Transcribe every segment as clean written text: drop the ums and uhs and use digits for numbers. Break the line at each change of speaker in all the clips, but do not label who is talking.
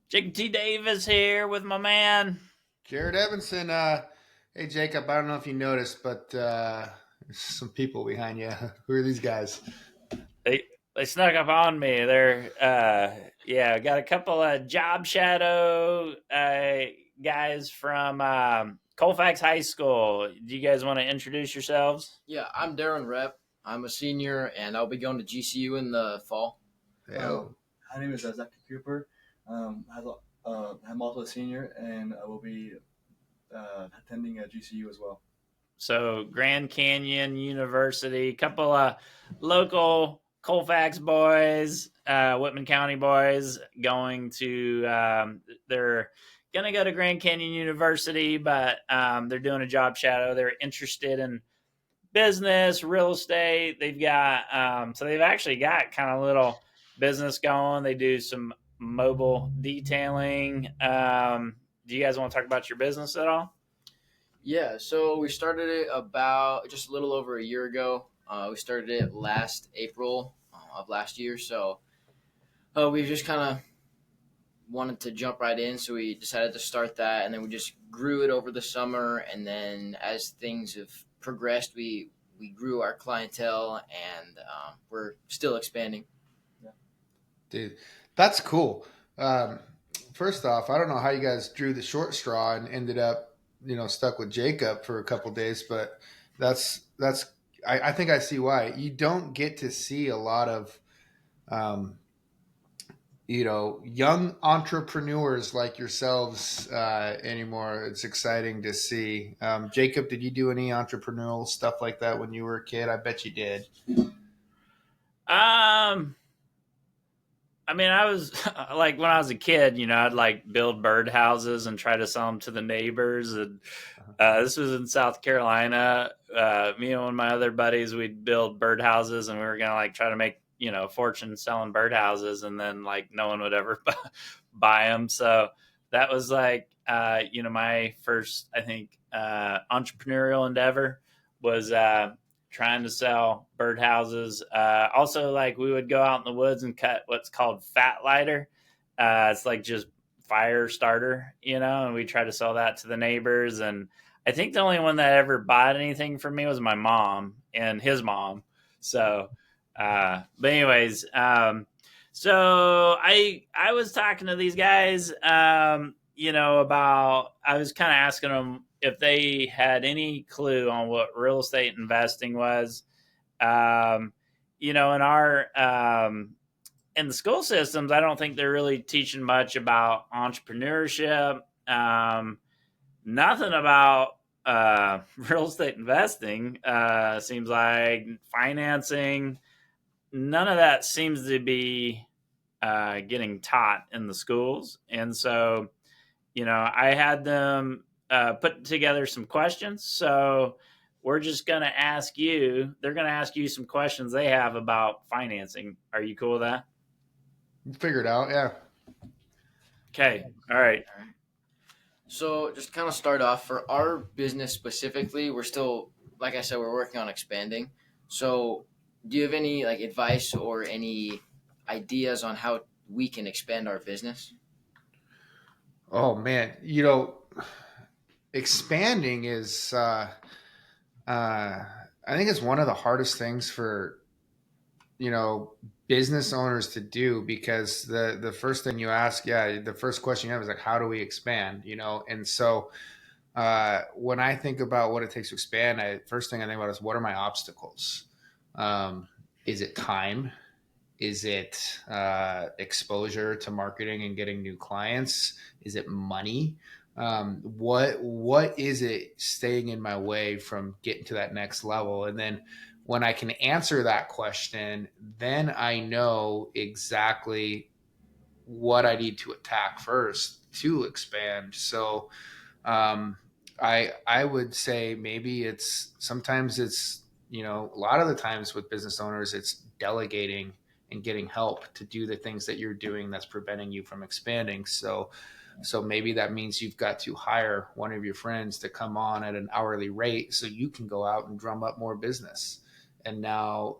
Jacob T. Davis here with my man.
Jared Evenson. Hey, Jacob, I don't know if you noticed, but there's some people behind you. Who are these guys?
They snuck up on me. They're got a couple of job shadow guys from Colfax High School. Do you guys want to introduce yourselves?
Yeah, I'm Darin Repp. I'm a senior, and I'll be going to GCU in the fall.
Oh,
My name is Zach Cooper. I'm also a senior, and I will be attending GCU as well.
So Grand Canyon University, couple of local Colfax boys, Whitman County boys, they're going to go to Grand Canyon University, but they're doing a job shadow. They're interested in business, real estate. They've actually got kind of little business going. They do some mobile detailing. Do you guys want to talk about your business at all?
Yeah, so we started it about just a little over a year ago. We started it last April of last year, so we just kind of wanted to jump right in, so we decided to start that, and then we just grew it over the summer, and then as things have progressed, we grew our clientele, and we're still expanding.
dude, that's cool. Um, First off, I don't know how you guys drew the short straw and ended up, stuck with Jacob for a couple days, but that's. I think I see why. You don't get to see a lot of um, young entrepreneurs like yourselves anymore. It's exciting to see. Jacob, did you do any entrepreneurial stuff like that when you were a kid? I bet you did.
Um, I mean, I was like when I was a kid, I'd like build birdhouses and try to sell them to the neighbors. And this was in South Carolina. Me and one of my other buddies, we'd build birdhouses, and we were gonna like try to make a fortune selling birdhouses, and then like no one would ever buy them. So that was like my first, I think, entrepreneurial endeavor was trying to sell birdhouses. Also, like we would go out in the woods and cut what's called fat lighter. It's like just fire starter, and we try to sell that to the neighbors. And I think the only one that ever bought anything from me was my mom and his mom. So, but anyways, so I was talking to these guys, about I was kind of asking them if they had any clue on what real estate investing was. In our in the school systems, I don't think they're really teaching much about entrepreneurship. Nothing about real estate investing. Seems like financing. None of that seems to be getting taught in the schools, and so I had them put together some questions. So we're just going to ask you, they're going to ask you some questions they have about financing. Are you cool with that?
Figure it out, yeah.
Okay. All right.
All right. So just kind of start off for our business specifically. We're still, like I said, we're working on expanding. So do you have any like advice or any ideas on how we can expand our business?
Oh man, expanding is. I think it's one of the hardest things for you know business owners to do because the first thing you ask, yeah, the first question you have is like, how do we expand? And so when I think about what it takes to expand, first thing I think about is what are my obstacles? Um, is it time? Is it exposure to marketing and getting new clients? Is it money? What is it staying in my way from getting to that next level? And then when I can answer that question, then I know exactly what I need to attack first to expand. So um, I would say maybe it's sometimes it's a lot of the times with business owners it's delegating and getting help to do the things that you're doing that's preventing you from expanding. So maybe that means you've got to hire one of your friends to come on at an hourly rate so you can go out and drum up more business. And now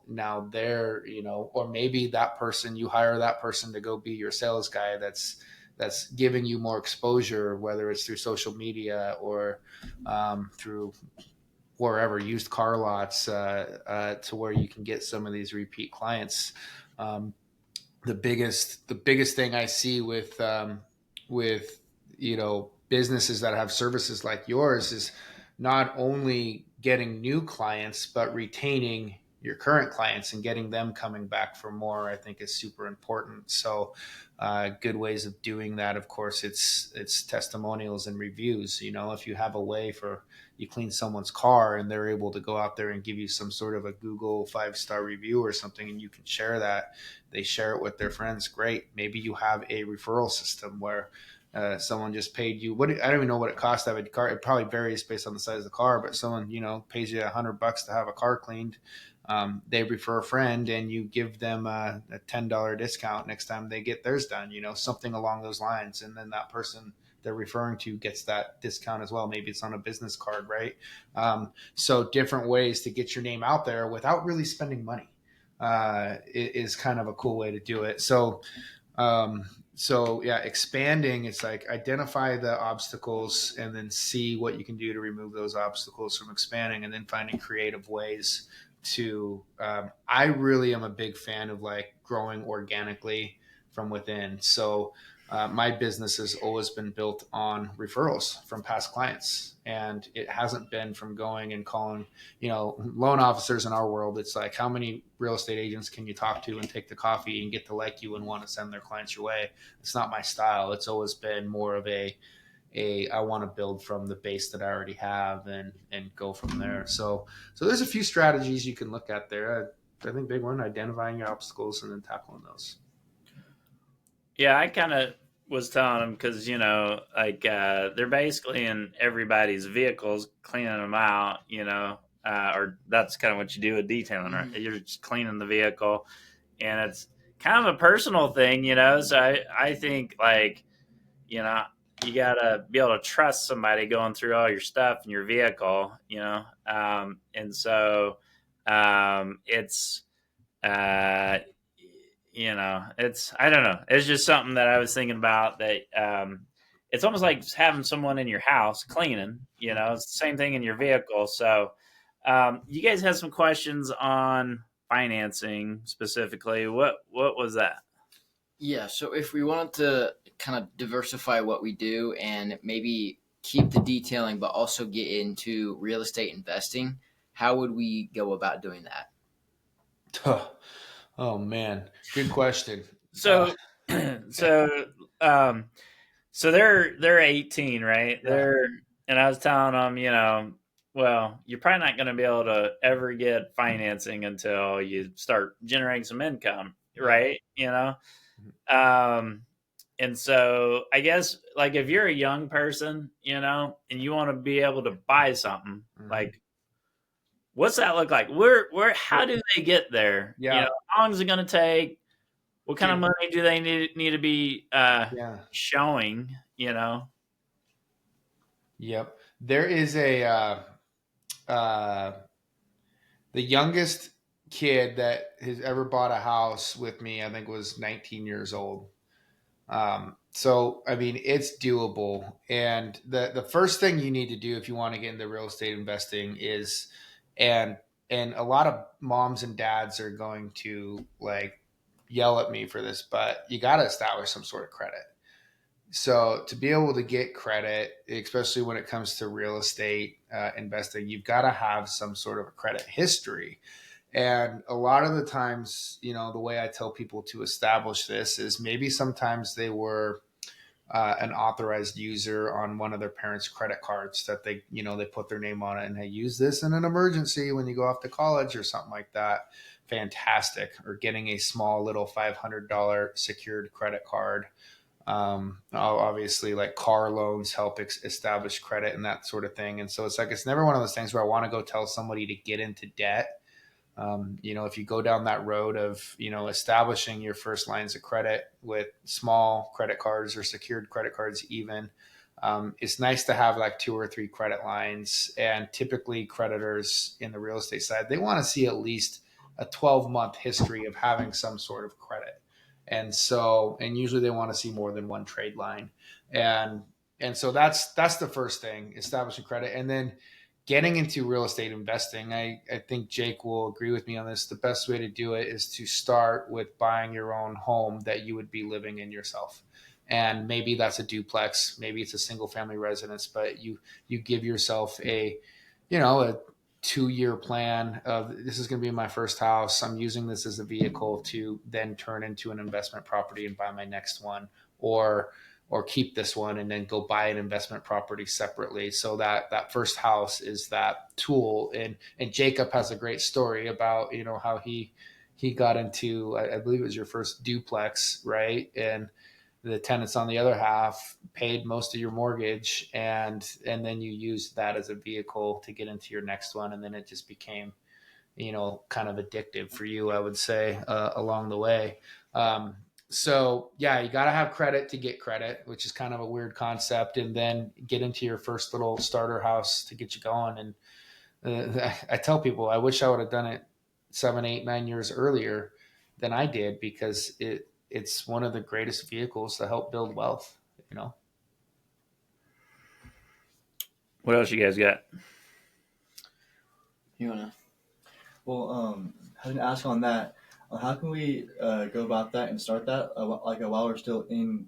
they're, or maybe that person, you hire that person to go be your sales guy that's giving you more exposure, whether it's through social media or through wherever, used car lots, to where you can get some of these repeat clients. Um, the biggest thing I see with businesses that have services like yours is not only getting new clients but retaining your current clients and getting them coming back for more. I think is super important. So good ways of doing that, of course, it's testimonials and reviews. If you have a way for you clean someone's car and they're able to go out there and give you some sort of a Google 5-star review or something, and you can share that, they share it with their friends, great. Maybe you have a referral system where someone just paid you, I don't even know what it costs to have a car. It probably varies based on the size of the car, but someone pays you $100 to have a car cleaned. They refer a friend and you give them a $10 discount next time they get theirs done, something along those lines. And then that person they're referring to gets that discount as well. Maybe it's on a business card, right? So different ways to get your name out there without really spending money is kind of a cool way to do it. So yeah, expanding, it's like identify the obstacles and then see what you can do to remove those obstacles from expanding, and then finding creative ways to I really am a big fan of like growing organically from within. So my business has always been built on referrals from past clients, and it hasn't been from going and calling, loan officers in our world. It's like, how many real estate agents can you talk to and take the coffee and get to like you and want to send their clients your way? It's not my style. It's always been more of a I want to build from the base that I already have and go from there. So there's a few strategies you can look at there. I think big one, identifying your obstacles and then tackling those.
Yeah, I kind of was telling them because they're basically in everybody's vehicles, cleaning them out. Or that's kind of what you do with detailing. Right? You're just cleaning the vehicle, and it's kind of a personal thing. So I think you gotta be able to trust somebody going through all your stuff in your vehicle. And so it's uh, it's I don't know. It's just something that I was thinking about that it's almost like having someone in your house cleaning. It's the same thing in your vehicle. So you guys had some questions on financing specifically. What was that?
Yeah, so if we wanted to kind of diversify what we do and maybe keep the detailing, but also get into real estate investing, how would we go about doing that?
Oh man, good question.
So, so, so they're 18, right?
Yeah.
And I was telling them, well, you're probably not going to be able to ever get financing until you start generating some income, right? And so I guess like if you're a young person, and you want to be able to buy something, like what's that look like? How do they get there?
Yeah.
How long is it going to take? What kind of money do they need to be showing?
Yep. There is the youngest kid that has ever bought a house with me, I think, was 19 years old. So I mean, it's doable. And the first thing you need to do if you want to get into real estate investing is, and a lot of moms and dads are going to like yell at me for this, but you got to establish some sort of credit. So to be able to get credit, especially when it comes to real estate investing, you've got to have some sort of a credit history. And a lot of the times, the way I tell people to establish this is maybe sometimes they were an authorized user on one of their parents' credit cards that they put their name on it and they use this in an emergency when you go off to college or something like that. Fantastic. Or getting a small little $500 secured credit card. Obviously, like car loans help establish credit and that sort of thing. And so it's never one of those things where I want to go tell somebody to get into debt. If you go down that road of, establishing your first lines of credit with small credit cards or secured credit cards, even, it's nice to have like 2 or 3 credit lines. And typically creditors in the real estate side, they want to see at least a 12-month history of having some sort of credit. And usually they want to see more than one trade line. And so that's the first thing, establishing credit. And then getting into real estate investing, I think Jake will agree with me on this. The best way to do it is to start with buying your own home that you would be living in yourself. And maybe that's a duplex, maybe it's a single family residence, but you give yourself a 2-year plan of, this is going to be my first house. I'm using this as a vehicle to then turn into an investment property and buy my next one, or keep this one and then go buy an investment property separately. So that first house is that tool. And Jacob has a great story about, how he got into, I believe it was your first duplex, right? And the tenants on the other half paid most of your mortgage, and then you used that as a vehicle to get into your next one. And then it just became, kind of addictive for you, I would say, along the way. So yeah, you got to have credit to get credit, which is kind of a weird concept, and then get into your first little starter house to get you going. And I tell people, I wish I would have done it 7, 8, 9 years earlier than I did, because it's one of the greatest vehicles to help build wealth,
What else you guys got?
You wanna?
Well, having to ask on that, how can we go about that and start that while we're still in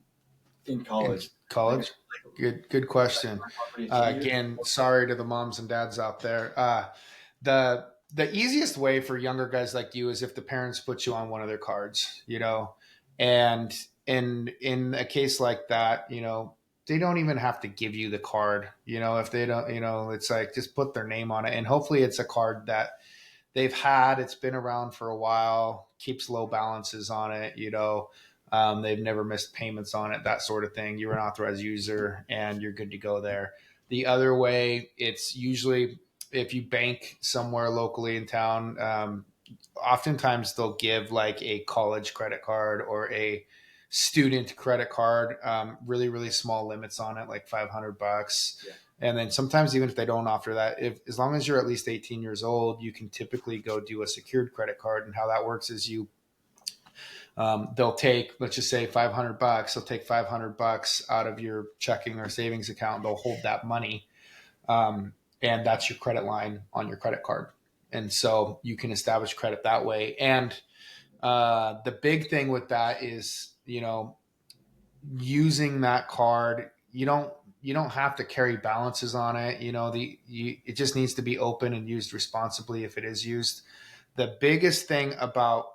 college?
College? Good question. Again, sorry to the moms and dads out there. The easiest way for younger guys like you is if the parents put you on one of their cards, and in a case like that, they don't even have to give you the card, if they don't, it's like, just put their name on it. And hopefully it's a card that it's been around for a while, keeps low balances on it, they've never missed payments on it, that sort of thing. You're an authorized user and you're good to go there. The other way, it's usually if you bank somewhere locally in town, oftentimes they'll give like a college credit card or a student credit card, really, really small limits on it, like $500. Yeah. And then sometimes even if they don't offer that, as long as you're at least 18 years old, you can typically go do a secured credit card. And how that works is they'll take, let's just say $500. They'll take $500 out of your checking or savings account. They'll hold that money. And that's your credit line on your credit card. And so you can establish credit that way. And the big thing with that is, using that card, you don't have to carry balances on it. It just needs to be open and used responsibly if it is used. The biggest thing about,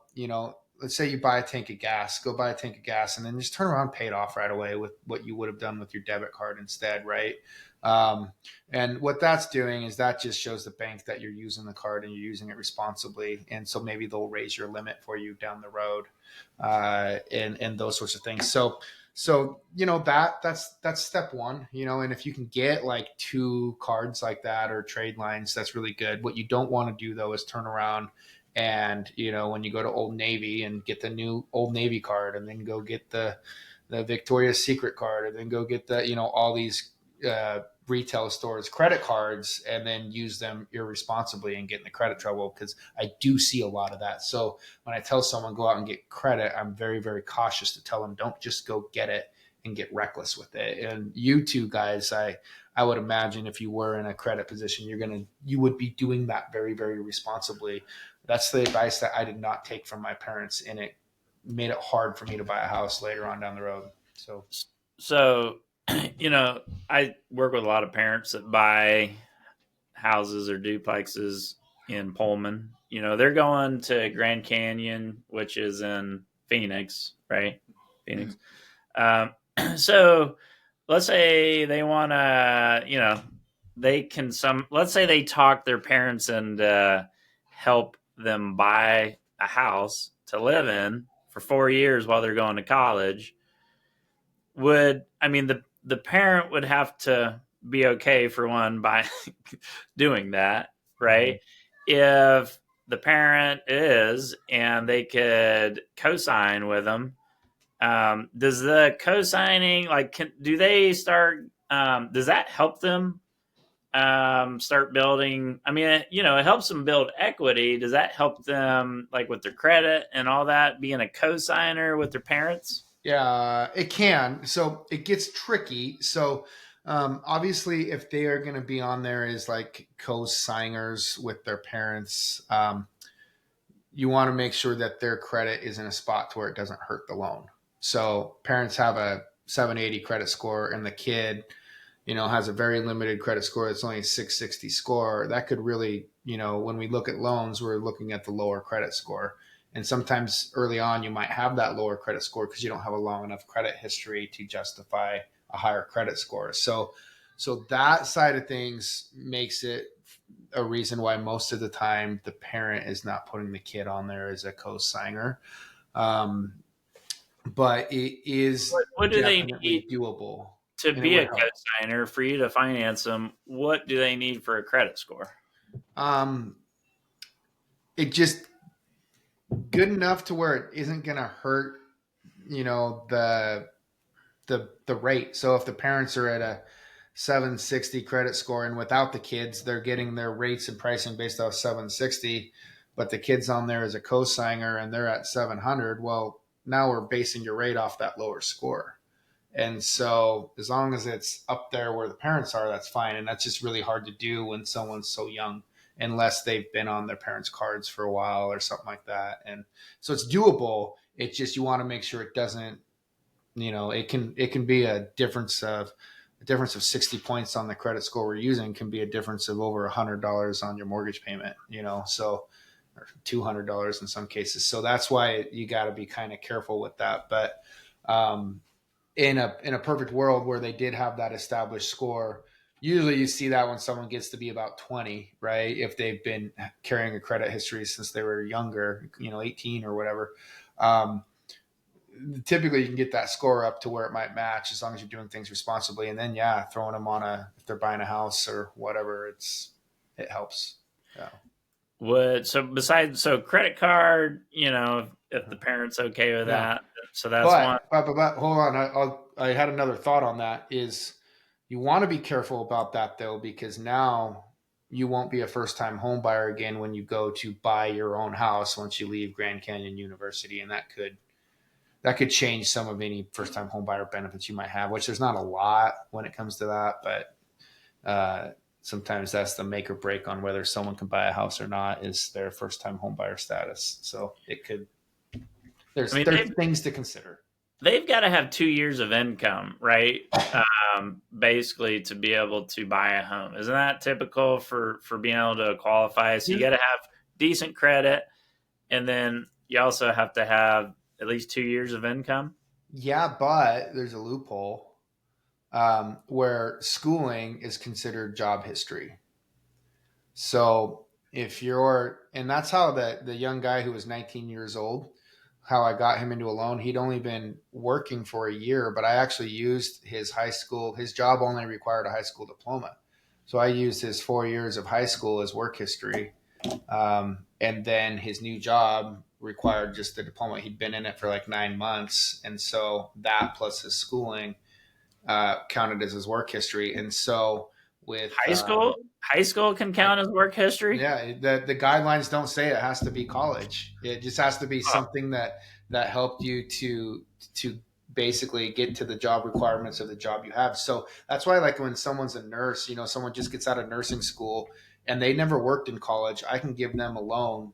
let's say you buy a tank of gas, go buy a tank of gas, and then just turn around and pay it off right away with what you would have done with your debit card instead, right? And what that's doing is that just shows the bank that you're using the card and you're using it responsibly. And so maybe they'll raise your limit for you down the road, and those sorts of things. So that's step one, and if you can get like 2 cards like that or trade lines, that's really good. What you don't want to do though is turn around and, when you go to Old Navy and get the new Old Navy card, and then go get the Victoria's Secret card, and then go get the, all these retail stores credit cards, and then use them irresponsibly and get into credit trouble, because I do see a lot of that. So when I tell someone go out and get credit, I'm very, very cautious to tell them, don't just go get it and get reckless with it. And you two guys, I would imagine if you were in a credit position, you would be doing that very, very responsibly. That's the advice that I did not take from my parents, and it made it hard for me to buy a house later on down the road.
So I work with a lot of parents that buy houses or duplexes in Pullman. They're going to Grand Canyon, which is in Phoenix, right? Phoenix. Mm-hmm. So let's say they want to, let's say they talk their parents and help them buy a house to live in for 4 years while they're going to college. The parent would have to be okay, for one, by doing that, right? Mm-hmm. If the parent is, and they could co-sign with them, does the co-signing, do they start, does that help them start building, I mean, it helps them build equity. Does that help them like with their credit and all that, being a co-signer with their parents?
Yeah, it can. So it gets tricky. So obviously, if they are going to be on there as like co-signers with their parents, you want to make sure that their credit is in a spot to where it doesn't hurt the loan. So parents have a 780 credit score, and the kid, has a very limited credit score. It's only a 660 score. That could really, when we look at loans, we're looking at the lower credit score. And sometimes early on, you might have that lower credit score because you don't have a long enough credit history to justify a higher credit score. So that side of things makes it a reason why most of the time the parent is not putting the kid on there as a co-signer. But it is
What do they
definitely
need
doable.
to
And it
be a
would help.
co-signer for you to finance them? What do they need for a credit score?
It just good enough to where it isn't going to hurt, the rate. So if the parents are at a 760 credit score and without the kids, they're getting their rates and pricing based off 760, but the kids on there as a co-signer and they're at 700. Well, now we're basing your rate off that lower score. And so as long as it's up there where the parents are, that's fine. And that's just really hard to do when someone's so young, unless they've been on their parents' cards for a while or something like that. And so it's doable. It's just, you want to make sure it doesn't, it can be a difference of 60 points on the credit score we're using can be a difference of over $100 on your mortgage payment, so, or $200 in some cases. So that's why you got to be kind of careful with that. But, in a perfect world where they did have that established score, usually you see that when someone gets to be about 20, right? If they've been carrying a credit history since they were younger, 18 or whatever. Typically you can get that score up to where it might match as long as you're doing things responsibly. And then, throwing them on if they're buying a house or whatever, it helps. Yeah.
So credit card, if the parent's okay with that, so that's one.
But hold on. I had another thought on that is you want to be careful about that though, because now you won't be a first time home buyer again when you go to buy your own house once you leave Grand Canyon University. And that could change some of any first time home buyer benefits you might have, which there's not a lot when it comes to that, but, sometimes that's the make or break on whether someone can buy a house or not is their first time home buyer status. So there's things to consider.
They've got to have 2 years of income, right? Basically to be able to buy a home. Isn't that typical for being able to qualify? So you got to have decent credit, and then you also have to have at least 2 years of income.
Yeah, but there's a loophole. Where schooling is considered job history. So and that's how the young guy who was 19 years old, how I got him into a loan, he'd only been working for a year, but I actually used his job only required a high school diploma. So I used his 4 years of high school as work history. And then his new job required just the diploma. He'd been in it for like 9 months. And so that plus his schooling, counted as his work history. And so with
high school can count as work history.
Yeah. The guidelines don't say it has to be college. It just has to be something that helped you to basically get to the job requirements of the job you have. So that's why, like when someone's a nurse, someone just gets out of nursing school and they never worked in college, I can give them a loan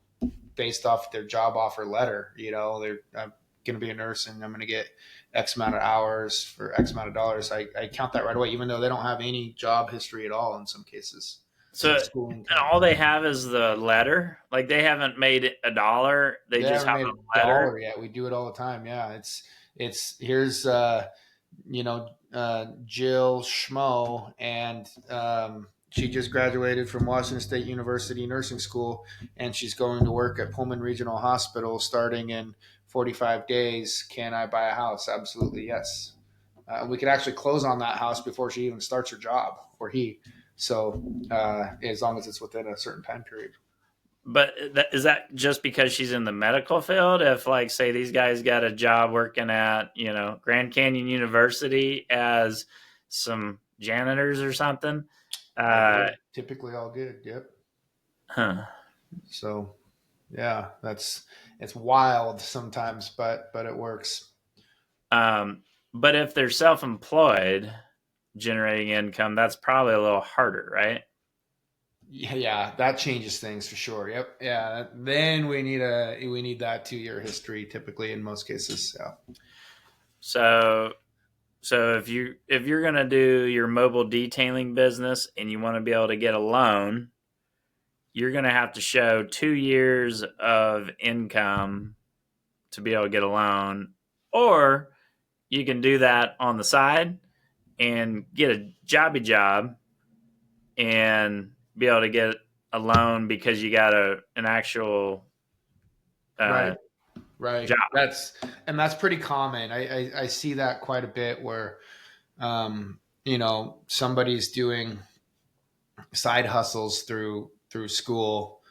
based off their job offer letter. They're going to be a nurse and I'm going to get X amount of hours for X amount of dollars. I count that right away, even though they don't have any job history at all in some cases.
So and all they have is the letter. Like they haven't made it $1. They just have a letter.
Yeah, we do it all the time. Yeah, it's here's Jill Schmo, and she just graduated from Washington State University Nursing School, and she's going to work at Pullman Regional Hospital starting in 45 days. Can I buy a house? Absolutely, yes. We could actually close on that house before she even starts her job, or he. So as long as it's within a certain time period.
But is that just because she's in the medical field? If, like, say these guys got a job working at, Grand Canyon University as some janitors or something?
All
Uh,
good. Typically all good. Yep.
huh.
So yeah, it's wild sometimes, but it works.
Um, but if they're self-employed, generating income, that's probably a little harder, right?
Yeah, that changes things for sure. Yep. Yeah. Then we need that 2 year history typically in most cases. Yeah.
So so if you're gonna do your mobile detailing business and you want to be able to get a loan, you're gonna have to show 2 years of income to be able to get a loan, or you can do that on the side and get a jobby job and be able to get a loan because you got an actual uh,
Right. Right.
job.
That's pretty common. I see that quite a bit where somebody's doing side hustles through school,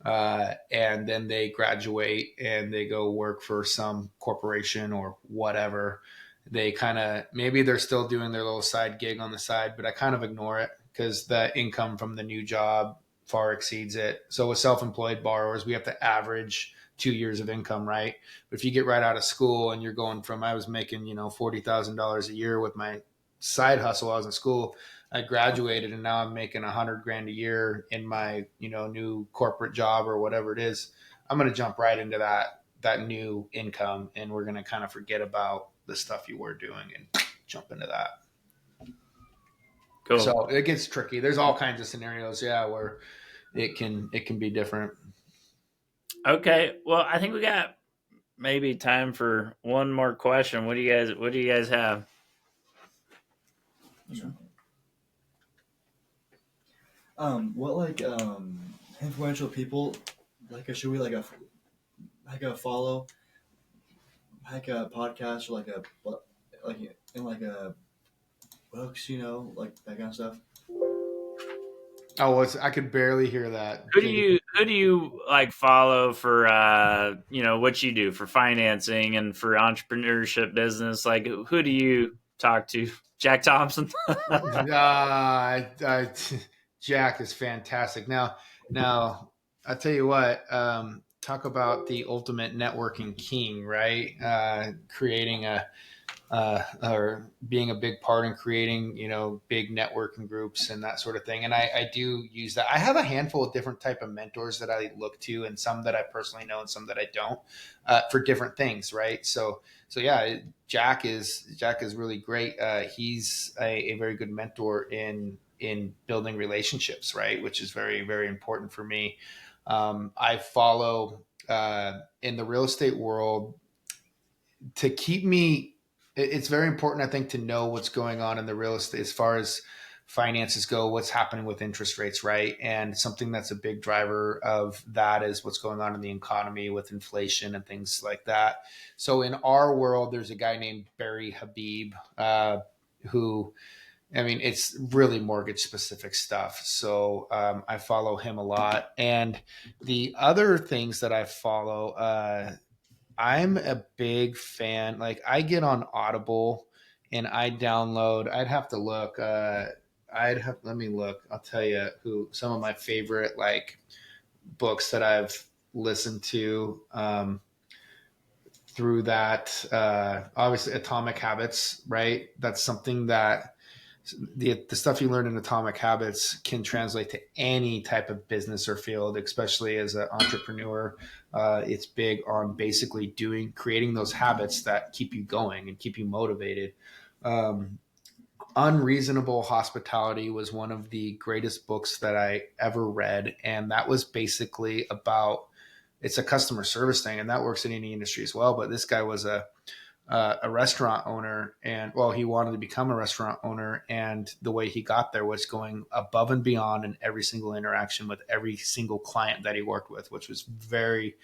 and then they graduate and they go work for some corporation or whatever. They kind of, maybe they're still doing their little side gig on the side, but I kind of ignore it because the income from the new job far exceeds it. So with self-employed borrowers, we have to average 2 years of income, right? But if you get right out of school and you're going from, I was making, $40,000 a year with my side hustle while I was in school. I graduated and now I'm making 100 grand a year in my, new corporate job or whatever it is. I'm going to jump right into that new income, and we're going to kind of forget about the stuff you were doing and jump into that.
Cool.
So it gets tricky. There's all kinds of scenarios, yeah, where it can be different.
Okay. Well, I think we got maybe time for one more question. What do you guys have?
What influential people should we follow a podcast or in a books, like that kind of stuff?
Oh, I could barely hear that.
Who do you like follow for what you do for financing and for entrepreneurship business? Like who do you talk to? Jack Thompson?
Jack is fantastic. Now, I'll tell you what. Talk about the ultimate networking king, right? Creating or being a big part in creating, big networking groups and that sort of thing. And I do use that. I have a handful of different type of mentors that I look to, and some that I personally know and some that I don't, for different things, right? So yeah, Jack is really great. He's a very good mentor in building relationships, right? Which is very, very important for me. I follow in the real estate world to keep me. It's very important, I think, to know what's going on in the real estate as far as finances go, what's happening with interest rates, right? And something that's a big driver of that is what's going on in the economy with inflation and things like that. So in our world, there's a guy named Barry Habib, who, I mean, it's really mortgage specific stuff. So I follow him a lot. And the other things that I follow, I'm a big fan. Like I get on Audible and I download. I'd have to look. Let me look. I'll tell you who some of my favorite books that I've listened to through that. Obviously, Atomic Habits, right? That's something that the stuff you learn in Atomic Habits can translate to any type of business or field, especially as an entrepreneur. It's big on basically creating those habits that keep you going and keep you motivated. Unreasonable Hospitality was one of the greatest books that I ever read, and that was basically about, it's a customer service thing, and that works in any industry as well. But this guy was a restaurant owner, and well, he wanted to become a restaurant owner, and the way he got there was going above and beyond in every single interaction with every single client that he worked with, which was very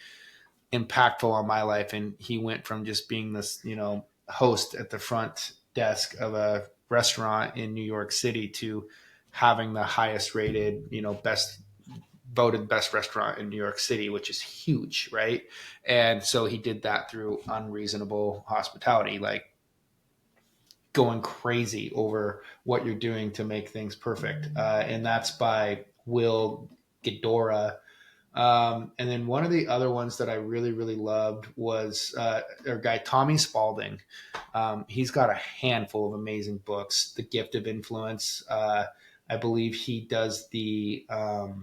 impactful on my life. And he went from just being this, host at the front desk of a restaurant in New York City to having the highest rated, best voted best restaurant in New York City, which is huge, right? And so he did that through unreasonable hospitality. Like going crazy over what you're doing to make things perfect. And that's by Will Ghidorah. And then one of the other ones that I really, really loved was our guy, Tommy Spalding. He's got a handful of amazing books. The Gift of Influence. I believe he does the, oh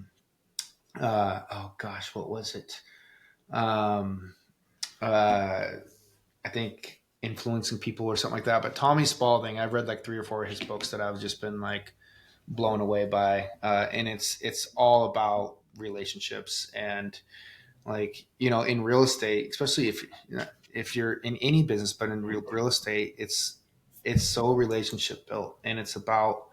gosh, what was it? I think Influencing People or something like that. But Tommy Spalding, I've read like 3 or 4 of his books that I've just been like blown away by. And it's all about relationships and like, in real estate, especially if you're in any business, but in real estate, it's so relationship built, and it's about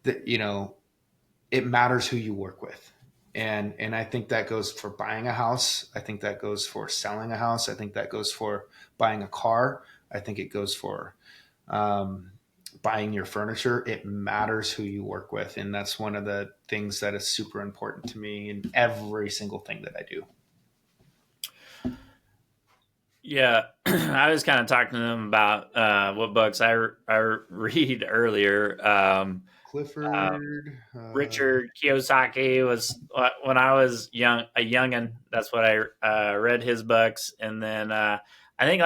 it matters who you work with. And I think that goes for buying a house. I think that goes for selling a house. I think that goes for buying a car. I think it goes for buying your furniture. It matters who you work with. And that's one of the things that is super important to me in every single thing that I do.
Yeah, I was kind of talking to them about what books I read earlier.
Clifford,
Richard Kiyosaki was when I was a youngin'. That's what I read his books, and then I think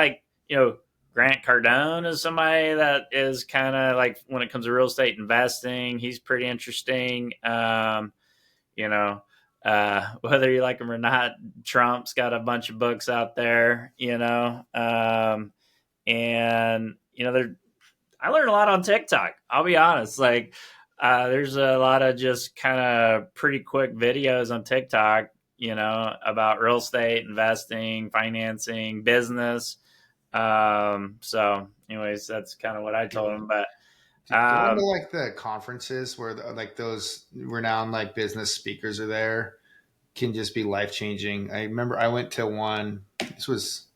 Grant Cardone is somebody that is kind of like when it comes to real estate investing, he's pretty interesting. Whether you like him or not, Trump's got a bunch of books out there. And I learned a lot on TikTok. I'll be honest, there's a lot of just kind of pretty quick videos on TikTok, about real estate, investing, financing, business. So anyways, that's kind of what I told him. But
going to like the conferences where those renowned like business speakers are there can just be life changing. I remember I went to one, this was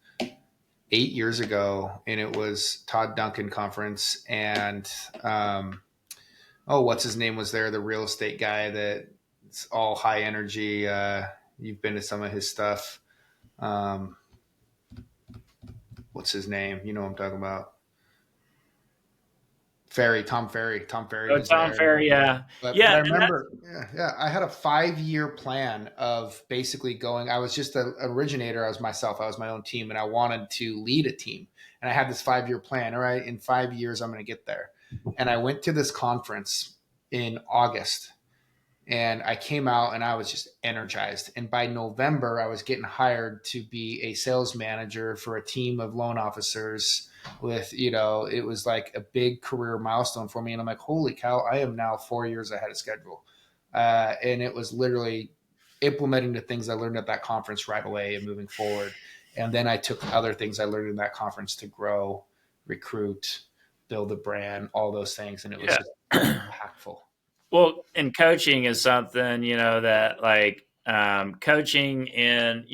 8 years ago, and it was Todd Duncan conference, and what's his name was there, the real estate guy that's all high energy. You've been to some of his stuff. What's his name? You know what I'm talking about. Tom Ferry.
Tom Ferry, yeah.
But I remember, I had a 5-year plan of basically going. I was just an originator. I was myself. I was my own team, and I wanted to lead a team. And I had this 5-year plan. All right, in 5 years, I'm going to get there. And I went to this conference in August, and I came out, and I was just energized. And by November, I was getting hired to be a sales manager for a team of loan officers with, it was like a big career milestone for me. And I'm like, holy cow, I am now 4 years ahead of schedule. And it was literally implementing the things I learned at that conference right away and moving forward. And then I took other things I learned in that conference to grow, recruit, build a brand, all those things. And it was just impactful.
Well, and coaching is something, that coaching in,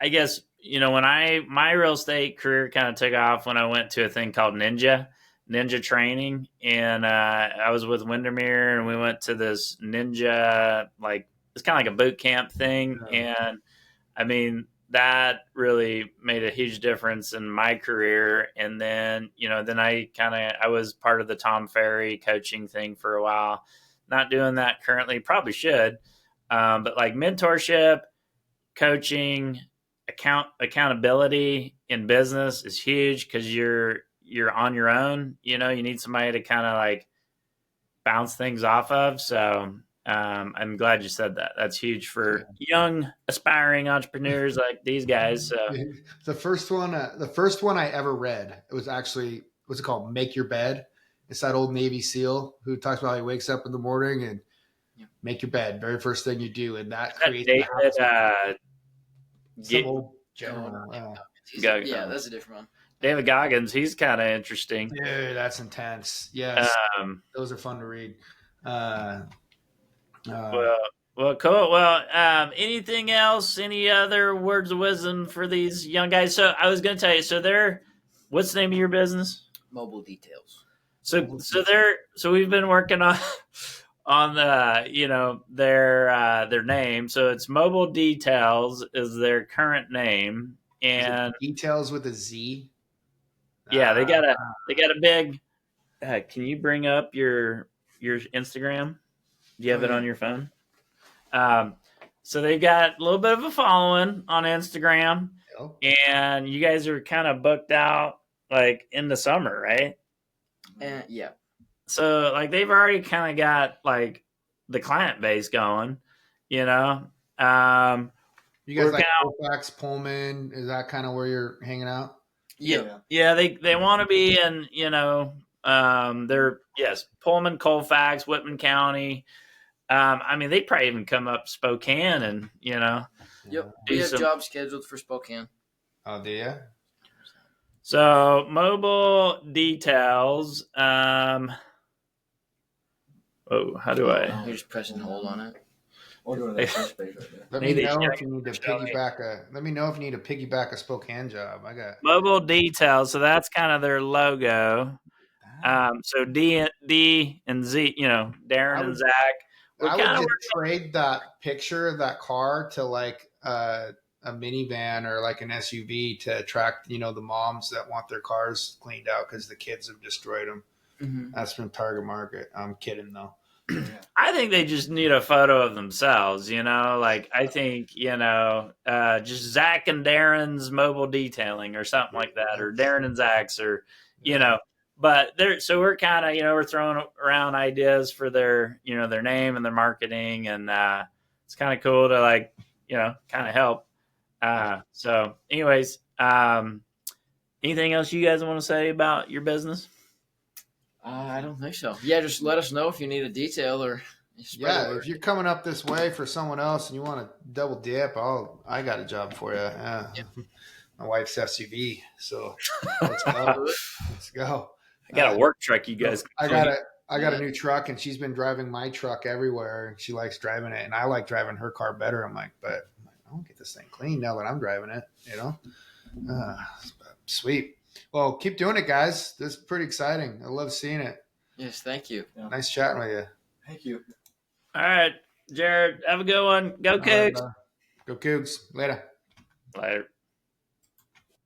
I guess, when my real estate career kind of took off when I went to a thing called Ninja training. And I was with Windermere, and we went to this Ninja, it's kind of like a boot camp thing. Yeah. And I mean, that really made a huge difference in my career. And then, then I was part of the Tom Ferry coaching thing for a while. Not doing that currently, probably should. But like mentorship, coaching, accountability in business is huge because you're on your own. You need somebody to kind of like bounce things off of. So I'm glad you said that. That's huge for young aspiring entrepreneurs like these guys. So
the first one I ever read, it was actually, what's it called? Make Your Bed. It's that old Navy SEAL who talks about how he wakes up in the morning and make your bed. Very first thing you do. And that creates some old general.
That's a different one.
David Goggins, he's kind of interesting.
Dude, that's intense. Yes. Those are fun to read.
Well, cool. Well, anything else? Any other words of wisdom for these young guys? So I was going to tell you. What's the name of your business?
Mobile Details.
So we've been working on their name. So it's Mobile Details is their current name, and
Details with a Z.
Yeah, they got a big Can you bring up your Instagram? Do you have it on your phone? So they've got a little bit of a following on Instagram, and you guys are kind of booked out like in the summer, right?
And yeah,
So like they've already kind of got like the client base going, you know.
You guys
We're
like
kinda-
Colfax, Pullman? Is that kind of where you're hanging out?
yeah, they want to be in, you know, they're Pullman, Colfax, Whitman County. I mean, they probably even come up Spokane and, you know,
Yep.
do
We have
some.
jobs scheduled for Spokane.
Oh, do you?
So mobile details. Oh, how do I?
You're just pressing hold on it.
Or go to that first page right there.
Let
Maybe
me know
check
if you need to
show me.
piggyback a. Let me know if you need to piggyback a Spokane job. I got
Mobile details. So that's kind of their logo. So D and Z, you know, Darin and Zach. We're
I would
kind of
just trade that picture of that car to like a minivan or like an SUV to attract, you know, the moms that want their cars cleaned out because the kids have destroyed them.
Mm-hmm.
That's from target market. I'm kidding though.
I think they just need a photo of themselves, you know. Like I think, you know, just Zach and Darren's mobile detailing or something like that, or Darin and Zach's, or you know. But so we're kind of, you know, we're throwing around ideas for their, you know, their name and their marketing, and it's kind of cool to like, you know, kind of help. So, anyways, anything else you guys want to say about your business?
I don't think so. Yeah, just let us know if you need a detail or.
Yeah, if you're coming up this way for someone else and you want to double dip, I got a job for you. My wife's SUV, so let's go. Let's go.
I got a work truck, you guys.
I got a new truck, and she's been driving my truck everywhere. She likes driving it, and I like driving her car better. I'm like, but I don't get this thing clean now that I'm driving it. You know, sweet. Well, keep doing it, guys. This is pretty exciting. I love seeing it.
Yes, thank you.
Yeah.
Nice chatting with you.
Thank you.
All right, Jared, have a good one. Go Cougs.
Go Cougs. Later.
Later.